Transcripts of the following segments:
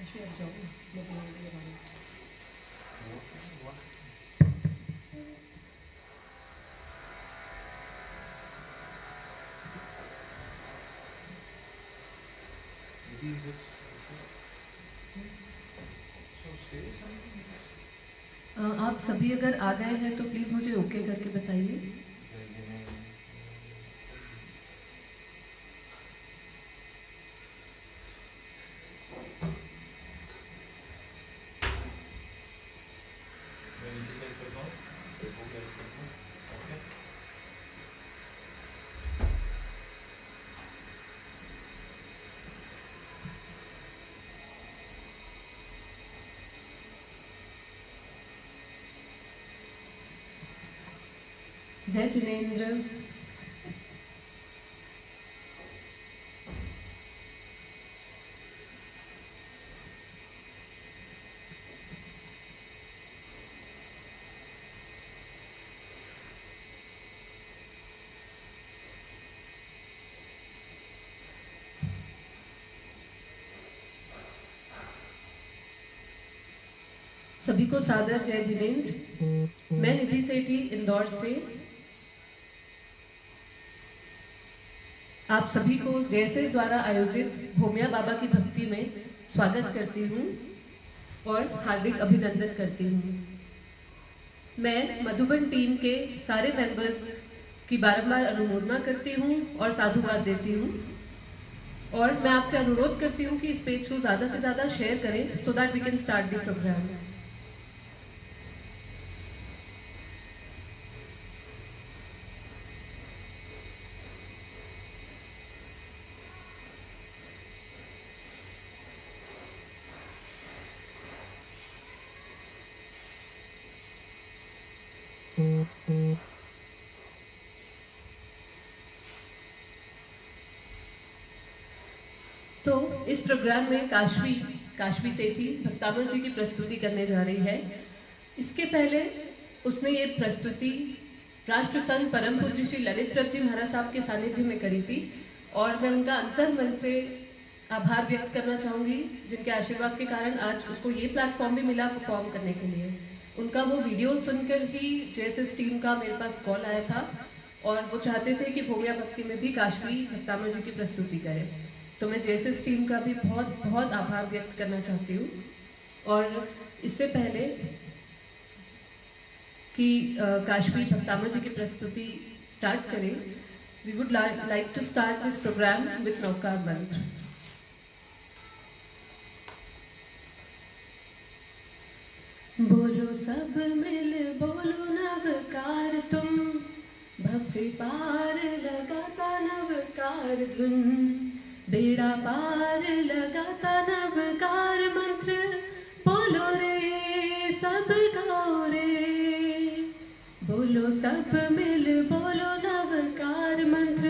काशवी आप जाओ ना, मैं बोलूँगी ये बारे में। आप सभी अगर आ गए हैं तो प्लीज़ मुझे ओके करके बताइए। जय जिनेंद्र। सभी को सादर जय जिनेंद्र। मैं निधि सेठी इंदौर से आप सभी को जेएसएस द्वारा आयोजित भोमिया बाबा की भक्ति में स्वागत करती हूँ और हार्दिक अभिनंदन करती हूँ। मैं मधुबन टीम के सारे मेंबर्स की बारंबार अनुमोदना करती हूँ और साधुवाद देती हूँ और मैं आपसे अनुरोध करती हूँ कि इस पेज को ज़्यादा से ज़्यादा शेयर करें so that we can start the program. तो इस प्रोग्राम में काशवी सेठी भक्तामर जी की प्रस्तुति करने जा रही है। इसके पहले उसने ये प्रस्तुति राष्ट्र संत परम पूज्य श्री ललित प्रभ जी महाराज साहब के सानिध्य में करी थी और मैं उनका अंतर मन से आभार व्यक्त करना चाहूँगी, जिनके आशीर्वाद के कारण आज उसको ये प्लेटफॉर्म भी मिला परफॉर्म करने के लिए। उनका वो वीडियो सुनकर ही जेएसएस टीम का मेरे पास कॉल आया था और वो चाहते थे कि भोमिया भक्ति में भी काशवी भक्तामर जी की प्रस्तुति करें। तो मैं जेएसएस टीम का भी बहुत बहुत आभार व्यक्त करना चाहती हूँ। और इससे पहले कि काशवी भक्तामर जी की प्रस्तुति स्टार्ट करें, we would like to start this programme with Navkar Mantra. बोलो सब मिल बोलो नवकार तुम, भव से पार लगाता नवकार धुन, बेड़ा पार लगाता नवकार मंत्र, बोलो रे सब गाओ रे, बोलो सब मिल बोलो नवकार मंत्र,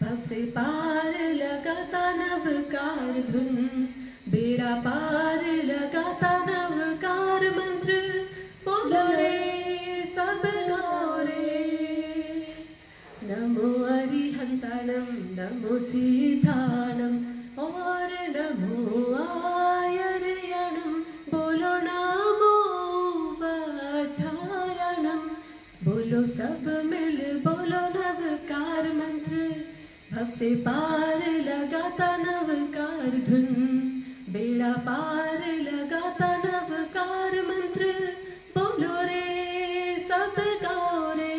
भव से पार लगाता नवकार धुन, बेड़ा पार लगाता नवकार मंत्र, बोलो रे सब गाओ रे। नमो अरिहंताणं नमो सीताणं और नमो आयर्यणं, बोलो नमो वज्रायणं, बोलो सब मिल बोलो नवकार मंत्र, भव से पार लगाता नवकार धुन, बेड़ा पार लगाता नवकार मंत्र, बोलो रे सब गाओ रे।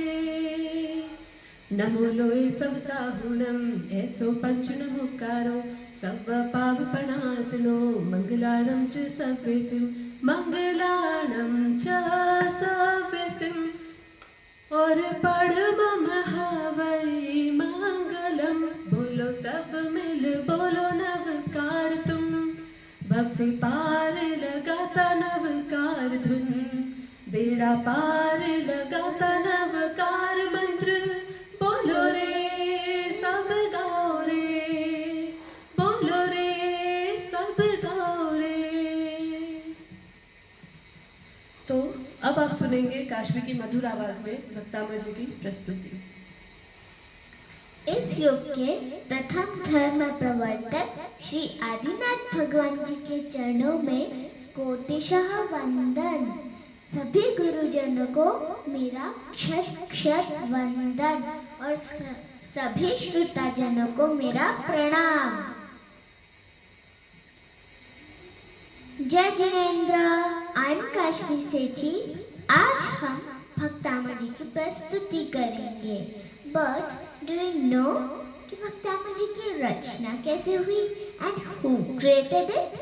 नमो लोय सब साहुणम ऐसो पंच नमुकारो, सव पाप प्रणासनो मंगलाणं च सव्यसिम, मंगलाणं च सव्यसिम और परमम हवै मंगलम, बोलो सब मिल बोलो नवकार तुम, भव से पार लगाता नवकार धुन, बेड़ा पार लगाता नवकार मंत्र, बोलो रे सब गाओ रे, बोलो रे सब गाओ रे। तो अब आप सुनेंगे काशवी की मधुर आवाज में भक्तामर जी की प्रस्तुति। इस युग के प्रथम धर्म प्रवर्तक श्री आदिनाथ भगवान जी के चरणों में कोटिशः वंदन। सभी गुरुजनों को मेरा क्षत क्षत वंदन और सभी श्रोताजनों को मेरा प्रणाम। जय जिनेंद्र, आई एम काश्वी सेठी। आज हम भक्तामा जी की प्रस्तुति करेंगे। बट डू यू नो कि भक्तामा जी की रचना कैसे हुई एंड हु क्रिएटेड इट?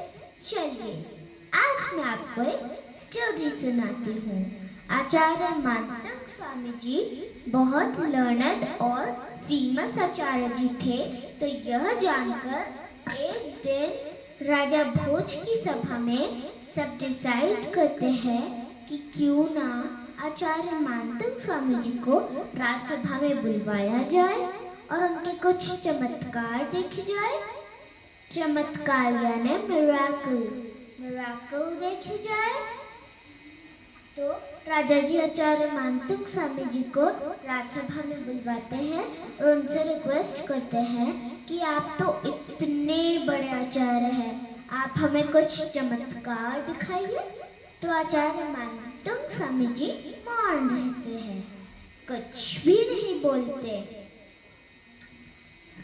चलिए आज मैं आपको एक स्टोरी सुनाती हूँ। आचार्य मानतंग स्वामी जी बहुत लर्नड और फेमस आचार्य जी थे। तो यह जानकर एक दिन राजा भोज की सभा में सब डिसाइड करते हैं कि क्यों ना आचार्य मानतंग स्वामी जी को राजसभा में बुलवाया जाए और उनके कुछ चमत्कार देखे जाए। चमत्कार यानी मिराकल देखे जाए। तो राजा जी आचार्य मानतंग स्वामी जी को राजसभा में बुलवाते हैं और उनसे रिक्वेस्ट करते हैं कि आप तो इतने बड़े आचार्य हैं, आप हमें कुछ चमत्कार दिखाइए। तो आचार्य मानतंग स्वामी जी मौन रहते हैं, कुछ भी नहीं बोलते।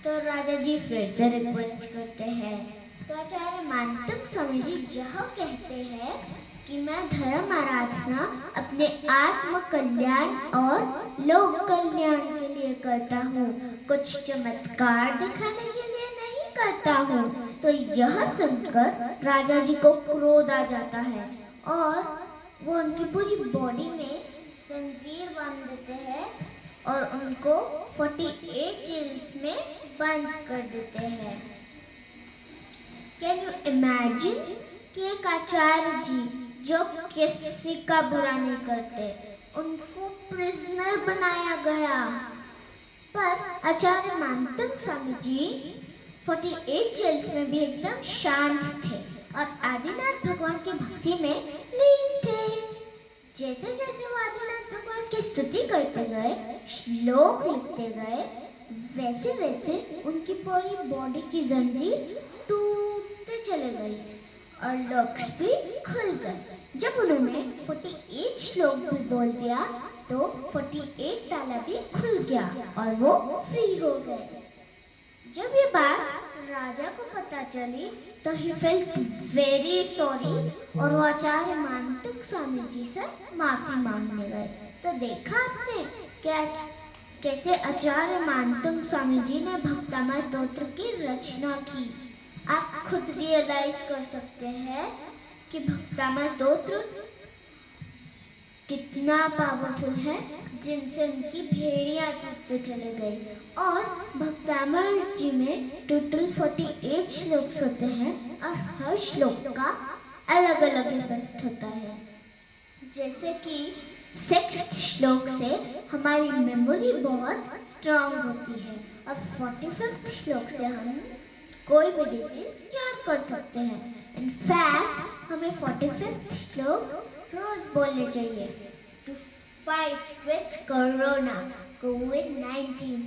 तो राजा जी फिर से रिक्वेस्ट करते हैं। तो आचार्य मानतंग स्वामी जी यह कहते हैं कि मैं धर्म आराधना अपने आत्म कल्याण और लोक कल्याण के लिए करता हूँ, कुछ चमत्कार दिखाने के लिए नहीं करता हूँ। तो यह सुनकर राजा जी को क्रोध आ जाता है और वो उनकी पूरी बॉडी में जंजीर बांध देते हैं और उनको 48 जेल्स में बंद कर देते हैं। कैन यू इमेजिन कि एक आचार्य जी जो किसी का बुरा नहीं करते, उनको प्रिजनर बनाया गया। पर आचार्य मानतंग स्वामी जी 48 जेल्स में भी एकदम शांत थे और आदिनाथ भगवान की भक्ति में लीन थे। जैसे जैसे वो आदिनाथ भगवान की स्तुति करते गए, श्लोक लिखते गए, वैसे वैसे उनकी पूरी बॉडी की जंजीर टूटते चले गई और लॉक्स भी खुल गए। जब उन्होंने 48 श्लोक भी बोल दिया तो 48 ताला भी खुल गया और वो फ्री हो गए। जब ये बात राजा को पता चली तो ही फेल्ट वेरी सॉरी और वो आचार्य मानतंग स्वामी जी से माफी मांगने गए। तो देखा आपने कैसे आचार्य मानतंग स्वामी जी ने भक्तामा स्तोत्र की रचना की। आप खुद रियलाइज कर सकते हैं कि भक्तामा स्तोत्र कितना पावरफुल है, जिनसे उनकी भेड़ियां टूटते चले गए। और भक्तामा जी में टोटल 48 श्लोक होते हैं और हर श्लोक का अलग अलग इफेक्ट होता है। जैसे कि 6th श्लोक से हमारी मेमोरी बहुत स्ट्रांग होती है और 45th श्लोक से हम कोई भी डिसीज क्योर कर सकते हैं। इनफैक्ट हमें 45th श्लोक रोज बोलने चाहिए टू फाइट विथ कोरोना कोविड-19।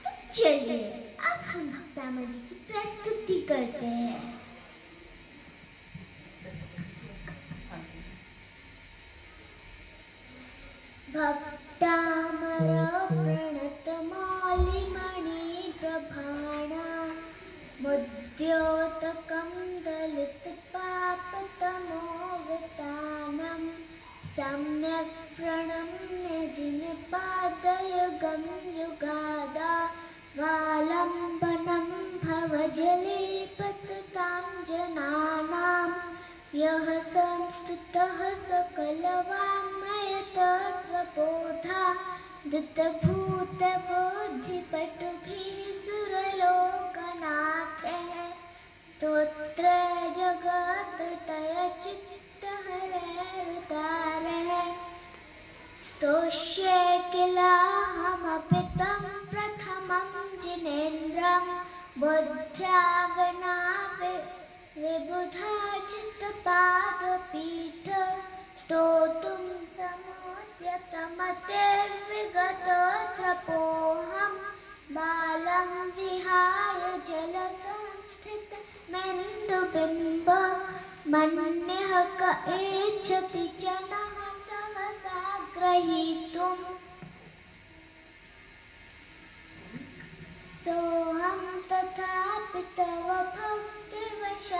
तो चलिए अब हम भक्तामा जी की प्रस्तुति करते हैं। भक्तामर प्रणत मौलिमणि प्रभाणा मुद्योतकं दलित पापतमोवितानं सम्यक् प्रणम्य जिनपादयुगं युगादा वालम्बनं भवजले पततां जनानां यः संस्तुतः सकलवाङ्मयतत्त्वबोधा दितभूतबुद्धिपटुभिः सुरलोकनाथः स्तोत्र जगत्त्रय चित्तहरैरुदारः स्तोष्ये किलाहमपि तं प्रथमं जिनेन्द्रं बुद्ध्या विना विबुधा चित्तपादपीठ स्तोतुं समुद्यतमतिर्विगतत्रपोऽहम् बालं विहाय जलसंस्थितमेन्दुबिम्ब मन्यः क इच्छति जनः सहसा ग्रहीतुम् सोऽहं तथापि तव भक्तिवशान्मुनीश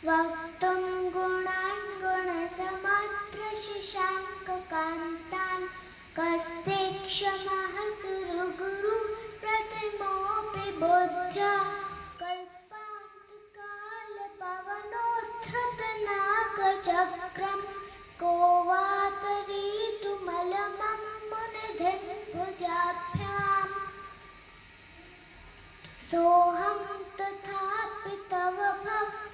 वक्तुं गुणान् गुणसमुद्रशशाङ्ककान्तान् कस्ते क्षमः सुरगुरु प्रतिमोऽपि बोध्य कल्पान्तकालपवनोद्धतनाग्रचक्रं को वा तरीतुमलमं मुनिधिं भुजाभ्याम् सोऽहं तथापि तव भक्तिवशान्मुनीश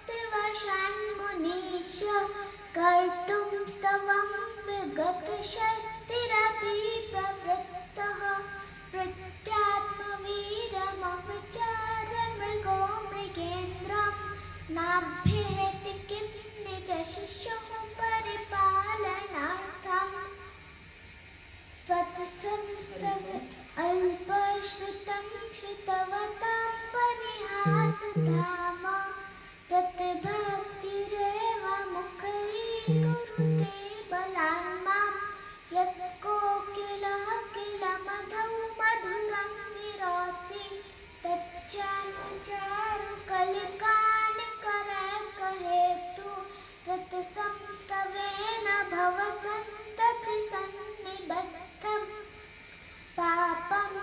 कर्तुं स्तवं विगतशक्तिरपि प्रवृत्तः प्रत्यात्मवीरमविचार्य मृगो मृगेन्द्रं नाभ्येति किं निजशिशुः परिपालनार्थम् त्वत्संस्तव अल्पश्रुतं श्रुतवतां परिहासधाम तद्भक्तिरेव मुखरीकुरुते बलान् मां यत्कोकिलः किलमधौ मधुरं विरोति तच्चारुकलिकानि करैकहेतु त्वत्संस्तवेन भवसन्तति सन्निबद्धम् पापं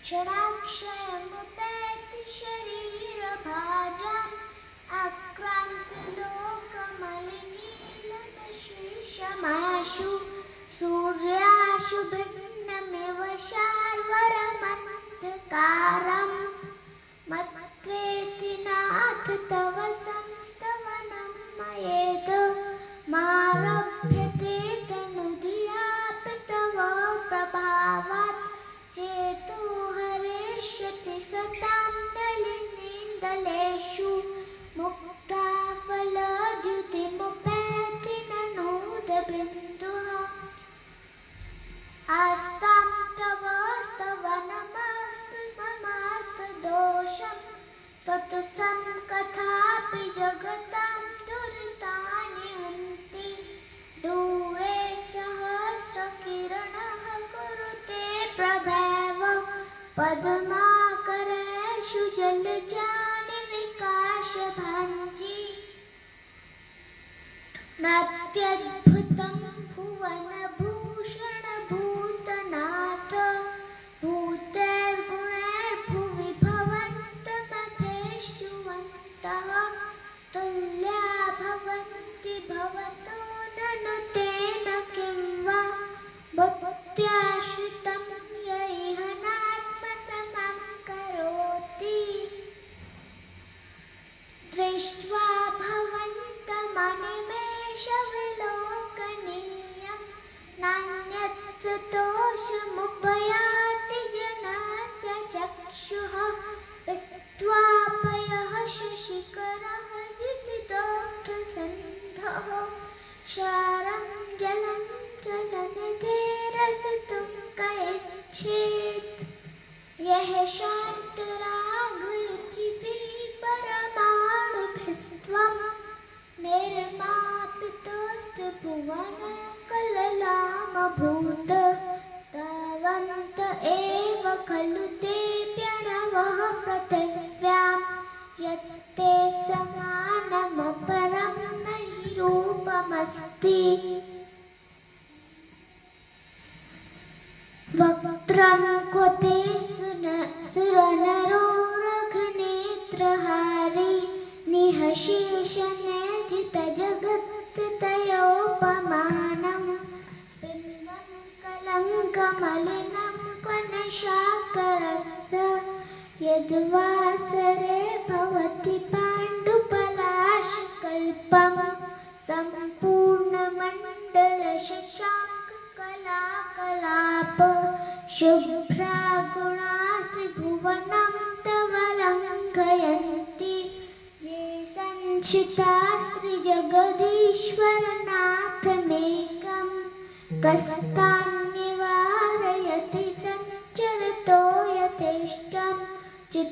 क्षणाक्षयमुपैति शरीरभाजाम् आक्रान्तलोकमलिनीलमशेषमाशु सूर्याशु भिन्नमिव शार्वरमन्धकारम् मत्वेति नाथ तव संस्तवनं मयेद मारभ्यते तनुधियापि तव प्रभावात् चेतो हरेष्यति सतां दलिनीन्दलेषु मुक्ता फलद्युतिमुपैति ननूदबिन्दुः आस्तां तव स्तवनमस्तु समस्तदोषं त्वत्संकथापि जगतां दुरितानि हन्ति दूरे सहस्रकिरणः कुरुते प्रभैव पद्माकरेषु जलजानि विकाशभाञ्जी नात्यद्भुतं भुवनभूषणभूतनाथ भूतैर्गुणैर्भुवि भवन्तमभेष्टुवन्तः तुल्या भवन्ति भवतो ननु तेन किं वा भक्त्याश्रितं यैह नात्मसमं करोति दृष्ट्वा भवन्तमनिमेषविलोकनीयं नान्यत् दोषमुपयाति जनस्य चक्षुः पित्वापयः शशिकरः दितिदोग्धसन्धः क्षारं जलं जलनिधिरसितुं कयच्छेत् यः शान्तरागरुचिभिः परमाणुभिस्त्वं निर्मापितोऽस्ति भुवनकललामभूत तावन्त एव खलु ते प्रणवः पृथिव्यां यत्ते समानमपरं नहि रूपमस्ति वक्त्रं क्व ते सुरनरो रघुनेत्रहारी निःशेषनिर्जितजगत्तयोपमानं बिम्बं कलङ्कमलिनं क्व न शाकरस्य यद्वासरे भवति पाण्डुपलाशकल्पं सम्पूर्णमण्डलशशाङ्ककलाकलाप शुभ्रागुणास्त्रिभुवनं तव लङ्घयन्ति ये संचितास्त्रिजगदीश्वरनाथमेकं कस्तान्निवारयति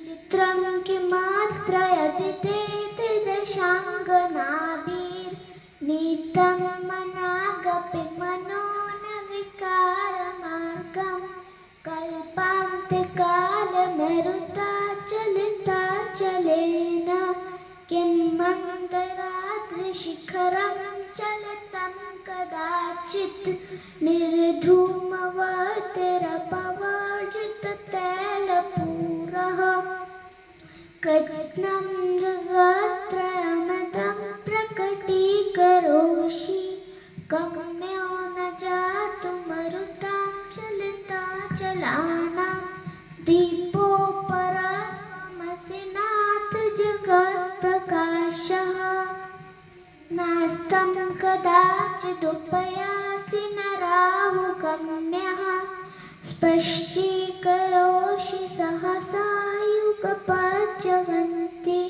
विचित्रं किमात्रयदिते त्रिदशाङ्गनाभिर्नीतं मनागपि मनो न विकारमार्गं कल्पान्तिकालमरुताचलिताचलेन किं मन्दराद्रिशिखरं चलतं कदाचित् निर्धूमवर्तिरपवर्जिततैलपूरः कृत्स्नं जगत्त्रयमतं प्रकटीकरोषि गम्यो न जातु मरुतां चलिताचलानां दीपोपरस्त्वमसि नाथ जगत्प्रकाशः नास्तं कदाचिदुपयासि न राहुगम्यः स्पष्टीकरोषि सहसा युगपज्जगन्ति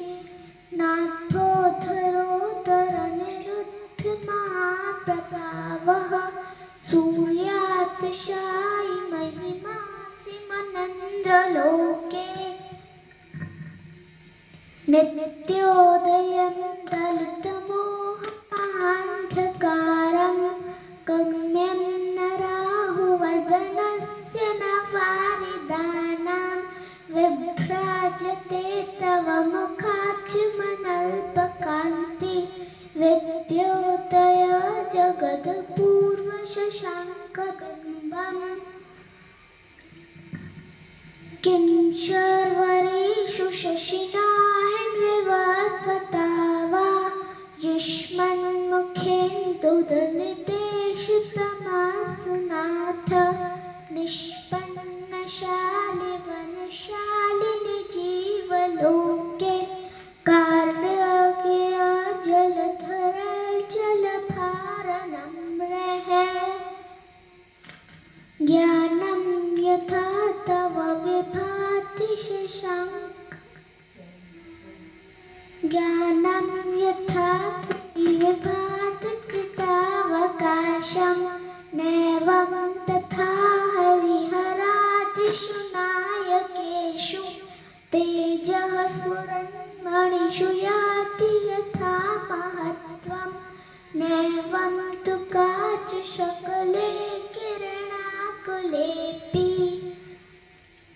नाभ्योधरोदरनिरुद्धमहाप्रभावः सूर्यातिशायि महिमासि मनेन्द्रलोके नित्योदयं दलितमोहमान्धकारं गम्यं न राहुवदनस्य न वारिदानां विभ्राजते तव मुखाब्जमनल्पकान्ति विद्योदय जगदपूर्वशशाङ्कबिम्बम् किं शर्वरेषु शशिना हिन्विवस्वता वा युष्मन्मुखेन्दुदलितेषु तमासु नाथ निष्पन्नशालिवनशालिनि जीवलोके कार्याज्ञया जलधरैर्जलभारनम्रः ज्ञानं यथा तव विभाति शशाङ्क ज्ञानं यथा त्वयि विभाति कृतावकाशं नैवं तथा हरिहरादिषु नायकेषु तेजः स्फुरन्मणिषु याति यथा महत्त्वं नैवं तु काच शकले किरणाकुलेऽपि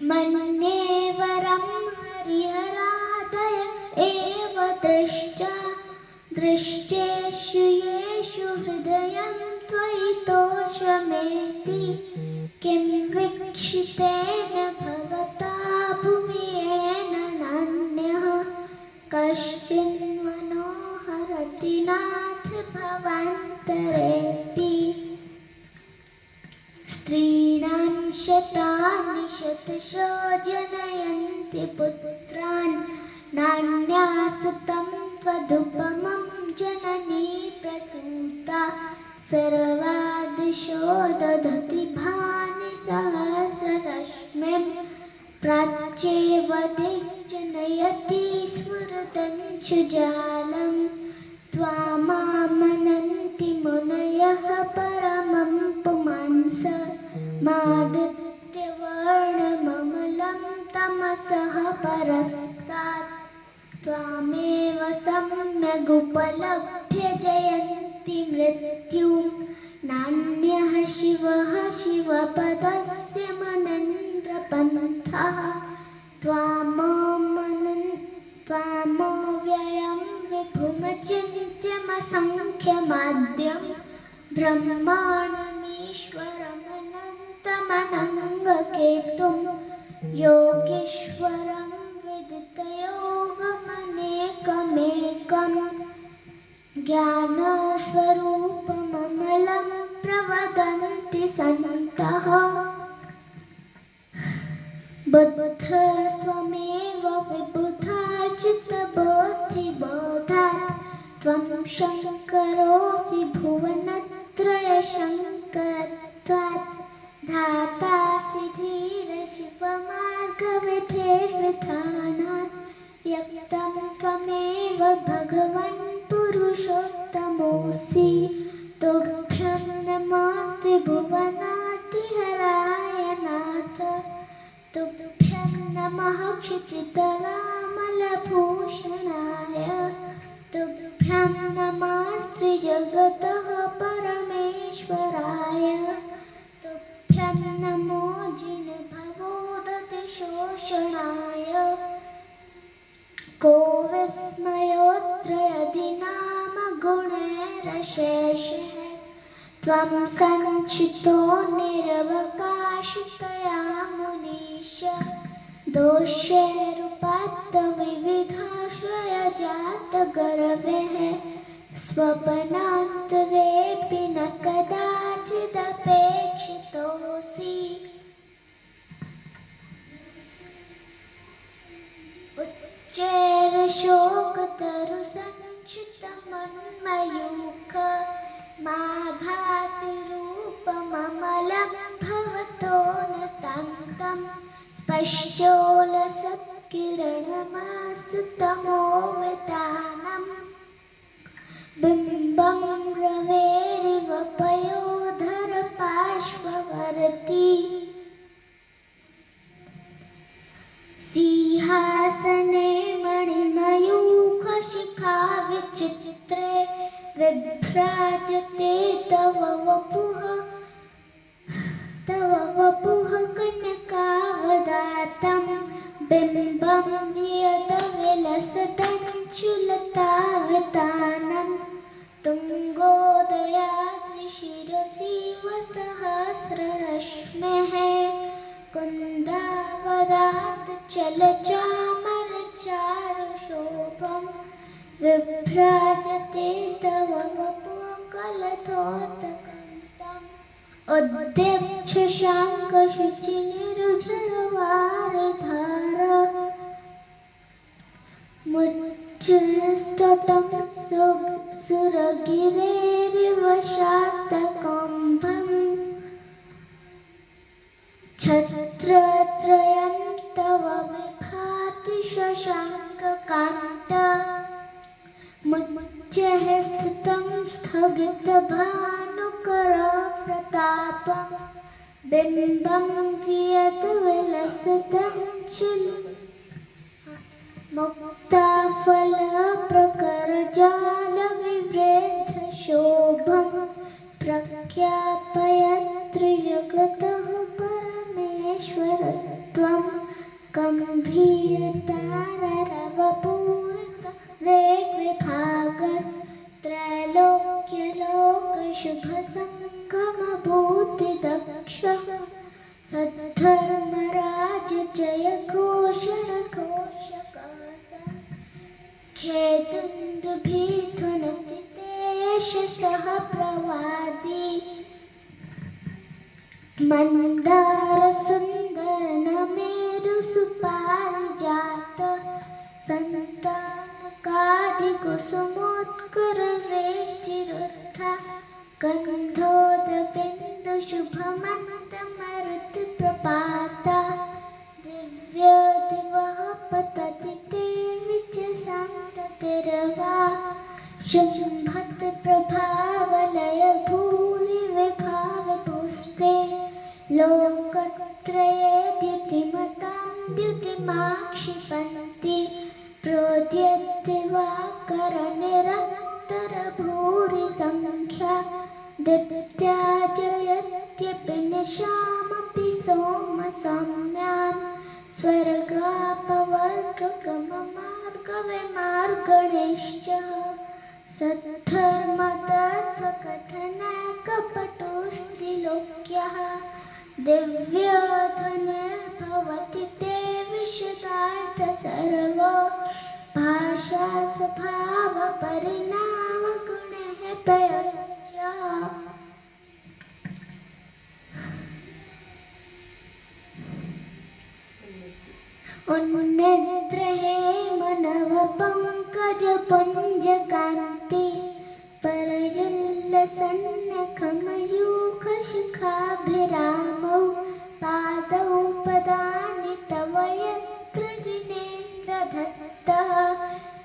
मन्ये वरं हरिहरादय एव दृष्टेषु येषु हृदयं त्वयि तोषमेति किं वीक्षितेन भवता भुवि येन नान्यः कश्चिन्मनोहरति नाथ भवान्तरेऽपि स्त्रीणां शतानि शतशो जनयन्ति पुत्रान् नान्यासु तं त्वदुपमं जननी प्रसूता सर्वादिशो दधति भानि सहस्ररश्मिं प्राच्येव दिग्जनयति स्फुरदंशुजालं त्वामामनन्ति मुनयः परमं पुमांस मादित्यवर्णममलं तमसः परस्तात् त्वामेव सम्यगुपलभ्य जयन्ति मृत्युं नान्यः शिवः शिवपदस्य मनेन्द्रपन्थः त्वामव्ययं विभुमचिन्त्यमसङ्ख्यमाद्यं ब्रह्माणमीश्वरमनन्तमनङ्गकेतुं योगीश्वरं विदितयोगमनेकमेकं ज्ञानस्वरूपममलं प्रवदन्ति सन्तः बुद्धस्त्वमेव विबुधार्जितबोधिबोधात् त्वं शङ्करोऽसि भुवनत्रयशङ्करत्वात् धातासि धीरशिवमार्गविधेर्विधानात् व्यक्तं त्वमेव भगवन् पुरुषोत्तमोऽसि तुभ्यं नमस्ते भुवनार्तिहराय नाथ तुभ्यं नमः क्षितितलामलभूषणाय तुभ्यं नमस्त्रिजगतः परमेश्वराय तुभ्यं नमो जिनभवोदतिशोषणाय को विस्मयोऽत्र यदि नाम गुणैरशेषः त्वं सञ्चितो निरवकाशितया मुनीश दोषैरुपात्तविविधाश्रयजातगर्वैः स्वपनान्तरेऽपि न कदाचिदपेक्षितोऽसि उच्चैरशोकतरुसञ्चितमन्मयूख मा भाति रूपममलं भवतो न तं स्पश्चोलसत्किरणमस्तु तमोवितानं बिम्बं रवेरिव पयोधरपार्श्ववर्ती सिंहासने मणिमयूखशिखा विचित्रे विभ्राजते तव वपुः कनकावदातं बिम्बं वियतविलसदञ्चुलतावितानं तुङ्गोदयाद्रिशिरसि वसहस्ररश्मेः कुन्दावदात् चलचामरचारुशोभं विभ्राजते तव वपुकलधोतकन्तम् उद्यक्षशाङ्कशुचिनिरुझरवारिधार मुच्चस्तटं सुरगिरेरिव शातकम्भम् छत्रत्रयं तव विभाति शशाङ्ककान्त मुच्चैः स्थितं स्थगितभानुकरप्रतापं बिम्बं मुक्ताफलप्रकरजालविवृद्धशोभं प्रख्यापयत्रिजगतः परमेश्वरत्वं गम्भीरताररवपूरितवेग्विभागस्त्रैलोक्यलोकशुभसङ्गमभूतिदक्ष सद्धर्मराज जय घोषणघोषकवचन खेदुन्दुभिध्वनति तेष सह प्रवादी मन्दारसुन्दरनमेरुसुपारिजात सन्तानकादिकुसुमोत्करवेष्टिरुद्धा गन्धोदबिन्दुशुभमन्तमरुत्प्रपाता दिव्यदिवः पतति ते विचसन्ततिर्वा शुम्भत प्रभावलय भूरि विभावपुस्ते लोकत्रये द्युतिमतां द्युतिमाक्षिपन्ति प्रोद्यते वाकरनिरन्तरभूरि संख्या दीप्त्या जयत्यपि निशामपि सोमसौम्यां स्वर्गापवर्गगममार्गविमार्गणैश्च सद्धर्मतत्त्वकथनकपटुस्त्रिलोक्यः दिव्यध्वनिर्भवति ते विशदार्थसर्व भाषा स्वभावपरिणामगुणैः प्रयुज्य उन्निद्रहे मनवपङ्कजपुञ्जकान्ति परयुल्लसन्नखमयूखशिखाभिरामौ पादौ पदानि तव यत्र जिनेन्द्रदत्तः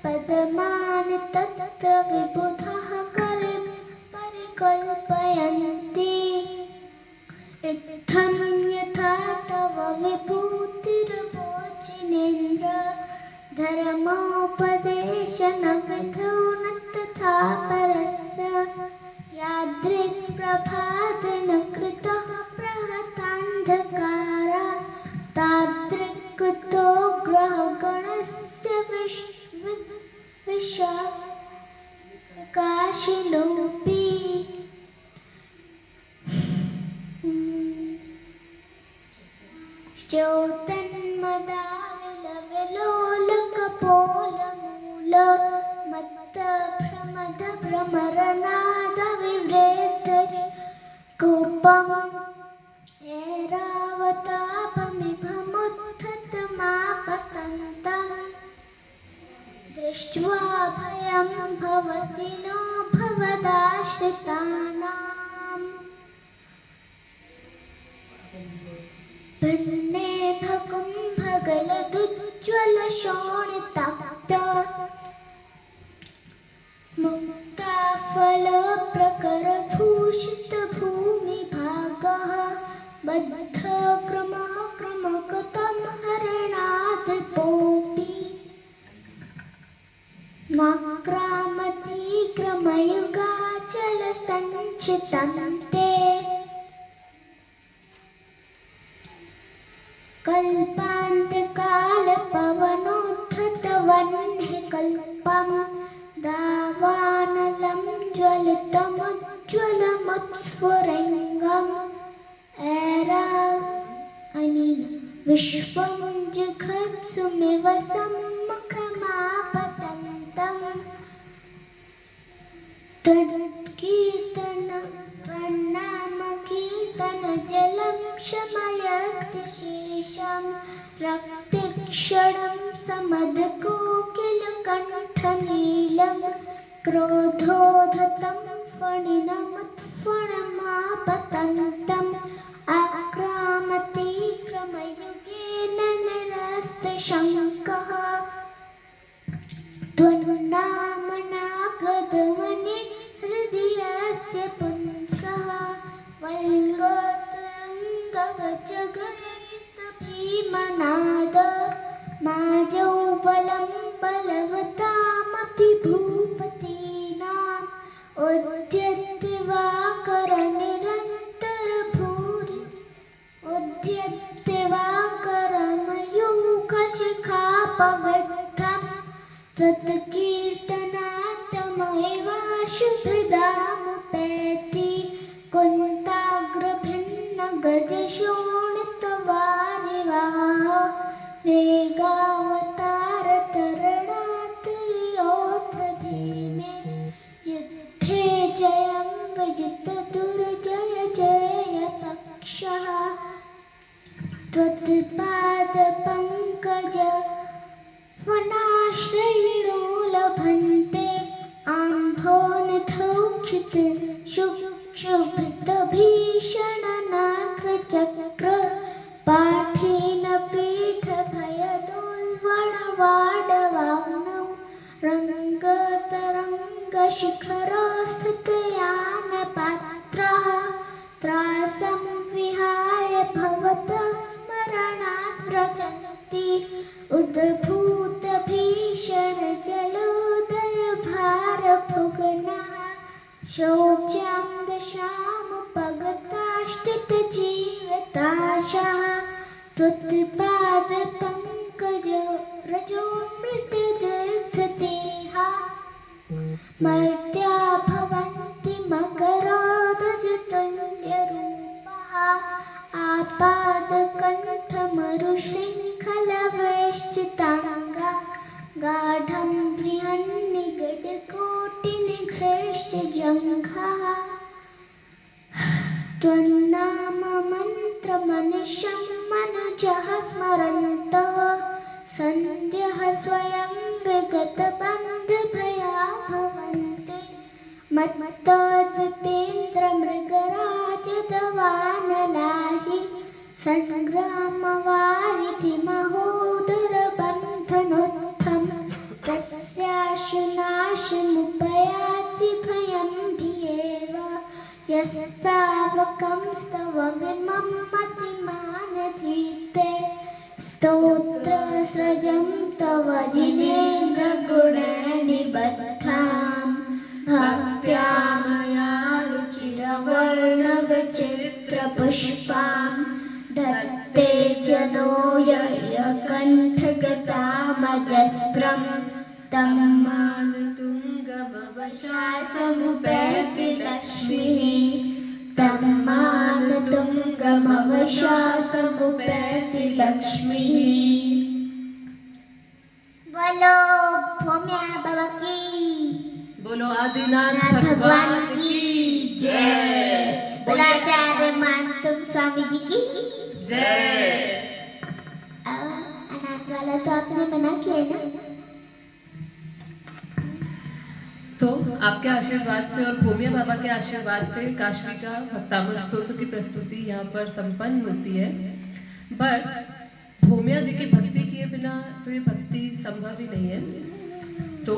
पदमानि तत्र विबुधः परिकल्पयन्ति इत्थं यथा तव विभूतिर्वोचिनेन्द्र धर्मोपदेशनविधौ न तथा परस्य यादृक्प्रभातेन कृतः प्रहतान्धकारा तादृक्तो ग्रहगणस्य विकाशिनोऽपि च्योतन्मदाविलविलोलकपोलमूल मत्तभ्रमदभ्रमरनादविवृद्ध कोपम् ऐरावतापमिभमुत्थतमापतन्तम् दृष्ट्वा भयं भवति नो भवदाश्रितानाम् भिन्ने भकुम्भगलदुज्ज्वलशोणितप्त मुक्ताफलप्रकरभूषितभूमिभागः बद्धक्रमः क्रमगतं हरणादपोऽपि नाक्रामतीक्रमयुगाचलसञ्चितं ते कल्पान्तकालपवनोद्धतवह्निकल्पं दावानलं ज्वलितमुज्ज्वलमुत्स्फुरिङ्गम् विश्वं जिघत्सुमिव सम्मुखमापतन्तम् त्वन्नामकीर्तनजलं शमयत्यशेषं रक्तिक्षणं समदकोकिलकण्ठनीलं क्रोधोद्धतं फणिनमुत्फणमापतन्तम् आक्रामतीक्रमयुगेन निरस्तशङ्कः त्वन्नामनागधवने हृदयस्य पुंसः वल्गतरङ्गगजगरजितभीमनाद माजौ बलं बलवतामपि भूपतीनाम् उद्यत्तिवाकरनिरन्तरभूरि तत्कीर्तनात्मैवाशुभदामुपैति कुन्ताग्रभिन्नगजशोणितवारिवाह वेगावतारतरणातुर्योऽथ भीमे युद्धे जयं विजितदुर्जय जय पक्षः त्वत्पादपङ्कज वनाश्रयिणो लभन्ते आम्भोनिधौक्षित शुक्षुभितभीषणनाक्रचक्र पाठीनपीठभयदोल्वणवाडवाग्नौ रङ्गतरङ्गशिखरस्थितयानपात्रः त्रासं विहाय भवतः स्मरणात् व्रजन्ति उद्भूतभीषणजलोदरभारभुग्नः शौचां दशामुपगताश्चितजीविताशः त्वत्पादपङ्कज रजोमृतदीर्घदेहा मर्त्या भवन्ति मकरोदजतुल्यरूपाः आपादकण्ठमरुशृङ्खलवेश्चिताङ्गा गाढं बृहन्निगडकोटिनिघ्रेश्च जङ्घाः त्वन्नाममन्त्रमनिशं मनुजः स्मरन्तः सन्ध्यः स्वयं विगतबन्धभया भवन्ति मत्तद्विपेन्द्रमृगराजदवानलाहि सङ्ग्रामवारिधिमहोदरबन्धनोत्थं तस्याशुनाशमुपयाति भयं भियेव यस्तावकं स्तवमिमं मतिमानधीते स्तोत्रस्रजं तव स्वजिनेन्द्र गुणनिबद्धां भक्त्या मया रुचिरवर्णविचित्रपुष्पां धत्ते जनो ययकण्ठगतामजस्त्रं तं मानतुङ्गमवशासमुपैति लक्ष्मीः तं मानतुङ्गमवशासमुपैति लक्ष्मीः। बोलो भूम्या बाबा की, बोलो आदिनाथ भगवान की जय। बोलो आचार्य मानतुंग स्वामी जी की जय। अनाथ वाला तो आपने मना किया ना। तो आपके आशीर्वाद से और भूमिया बाबा के आशीर्वाद से काशवी का भक्तामृत स्तोत्र की प्रस्तुति यहाँ पर संपन्न होती है। बट भूमिया जी की भक्ति किए बिना तो ये भक्ति संभव ही नहीं है। तो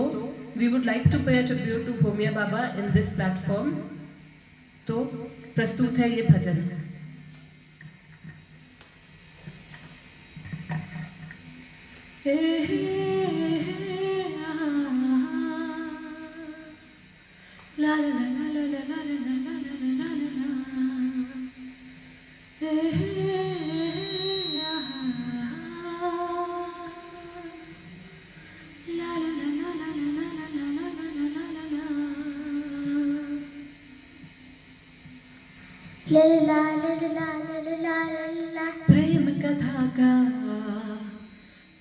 we would like to pay tribute to Bhumiya Baba in this platform. तो प्रस्तुत है ये भजन। La la la la la la la la la la la la la. Hey la la la la la la la la la la la la ला। प्रेम का धागा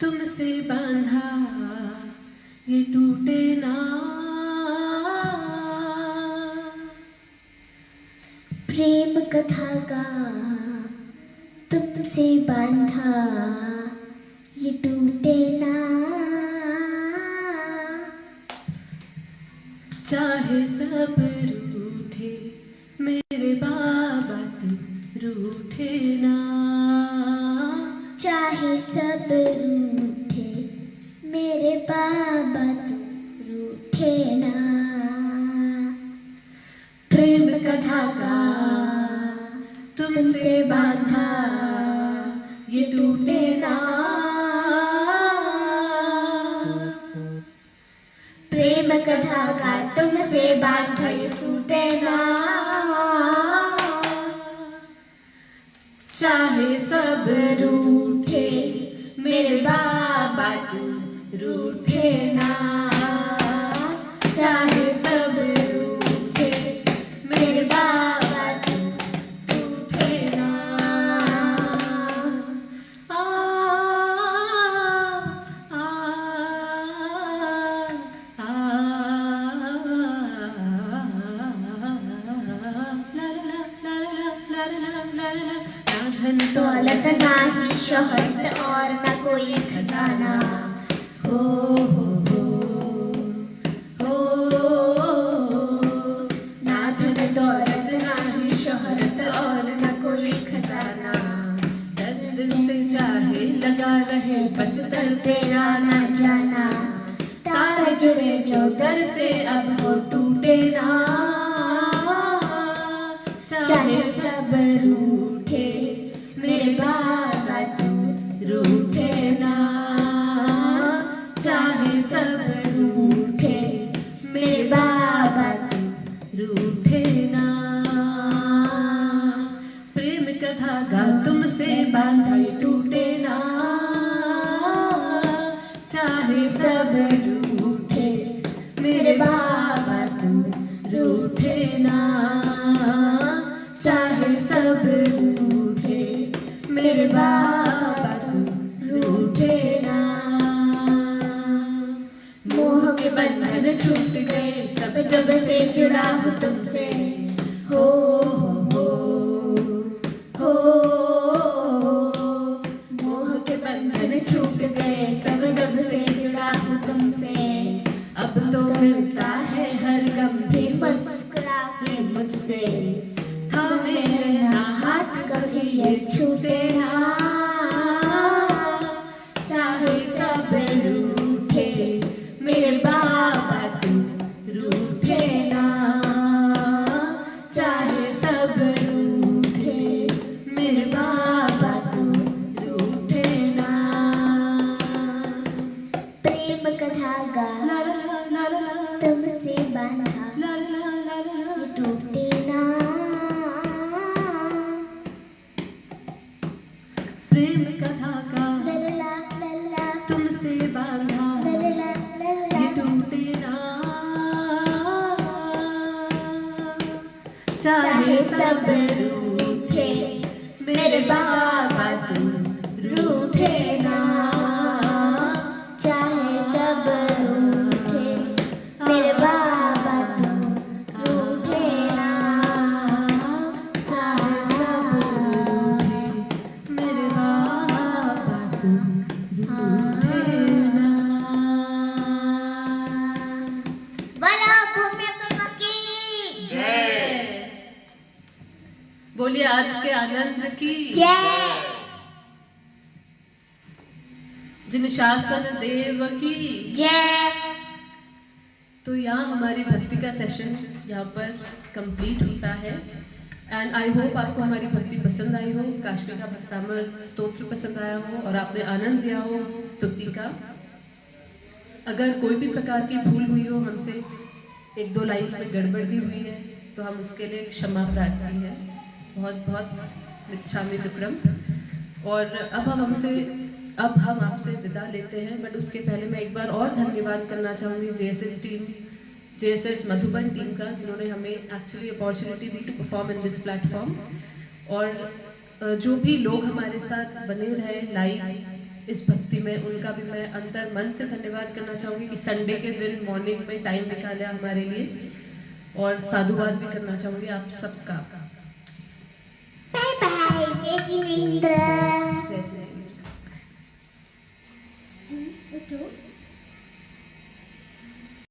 तुमसे बांधा ये टूटे ना। प्रेम का धागा तुमसे बांधा ये टूटे ना। चाहे सब रूठे मेरे बाबा तुम रूठे ना। चाहे सब रूठे मेरे बाबा तुम रूठे ना। प्रेम का धागा तुमसे बांधा ये टूटे ना। प्रेम का धागा तुमसे बांधा ये टूटे ना। चाहे सब रूठे मेरे बाबा तुम रूठे ना। चाहे सब रूठे मेरे बाबा तुम रूठे ना। आ आ आ ला ला ला ला ला ला ला। धन दौलत ना ही शोहरत और ना कोई खजाना। हो ना धन दौलत ना ही शोहरत और ना कोई खजाना। दिल से चाहे लगा रहे बस दर पे आना जाना। तारे जुड़े जो दर से अब वो टूटे ना। चाहे सब रूठे मेरे बाबा तुम रूठे ना। चाहे सब रूठे मेरे बाबा तुम रूठे ना। प्रेम का धागा तुमसे बांधा ये टूटे ना। चाहे सब रूठे मेरे बाबा तुम रूठे ना। चाहे सब रूठे मेरे बाबा तुम रूठे ना। मोह के बंधन छूट गए सब जब से जुड़ा हूँ तुमसे। हो मोह के बंधन छूट गए सब जब से जुड़ा हूँ तुमसे। अब तो मिलता है हर गम भी मुस्कुरा के मुझसे। थामे रहना हाथ कभी ये छूटे ना। चाहे सब रूठे मेरे बाबा तुम रूठे ना। चाहे सब रूठे मेरे बाबा तुम रूठे ना। प्रेम का धागा ला ला ला ला ला ला तुमसे बांधा ला ला ला ला ला ये टूटे ना। प्रेम का धागा ला ला ला ला तुमसे बांधा ला ला ला ला ये टूटे ना। चाहे सब रूठे मेरे बाबा तुम रूठे ना। चाहे सब रूठे मेरे बाबा तुम रूठे ना। चाहे सब रूठे मेरे बाबा तुम रूठे ना। बोलो भूमि बाबा की जय। बोलिए आज के आनंद की जय। जिन शासन देव की जय। तो यहाँ हमारी भक्ति का सेशन यहाँ पर कंप्लीट होता है एंड आई होप आपको हमारी भक्ति पसंद आई हो, काश्मी का भक्तामृत स्तोत्र पसंद आया हो और आपने आनंद लिया हो उस स्तुति का। अगर कोई भी प्रकार की भूल हुई हो, हमसे एक दो लाइन्स में गड़बड़ भी हुई है तो हम उसके लिए क्षमा प्रार्थी हैं। बहुत बहुत मिच्छामि दुक्कडम। और अब हम आपसे विदा लेते हैं, बट उसके पहले मैं एक बार और धन्यवाद करना चाहूँगी JSS team, JSS Madhuban team का, जिन्होंने हमें एक्चुअली अपॉर्चुनिटी दी to perform in this platform. और जो भी लोग हमारे साथ बने रहे लाइव इस भक्ति में, उनका भी मैं अंतर मन से धन्यवाद करना चाहूँगी कि संडे के दिन मॉर्निंग में टाइम निकाला हमारे लिए। और साधुवाद भी करना चाहूँगी आप सबका। बाय बाय जय जिनेंद्र। जय जय। उठो।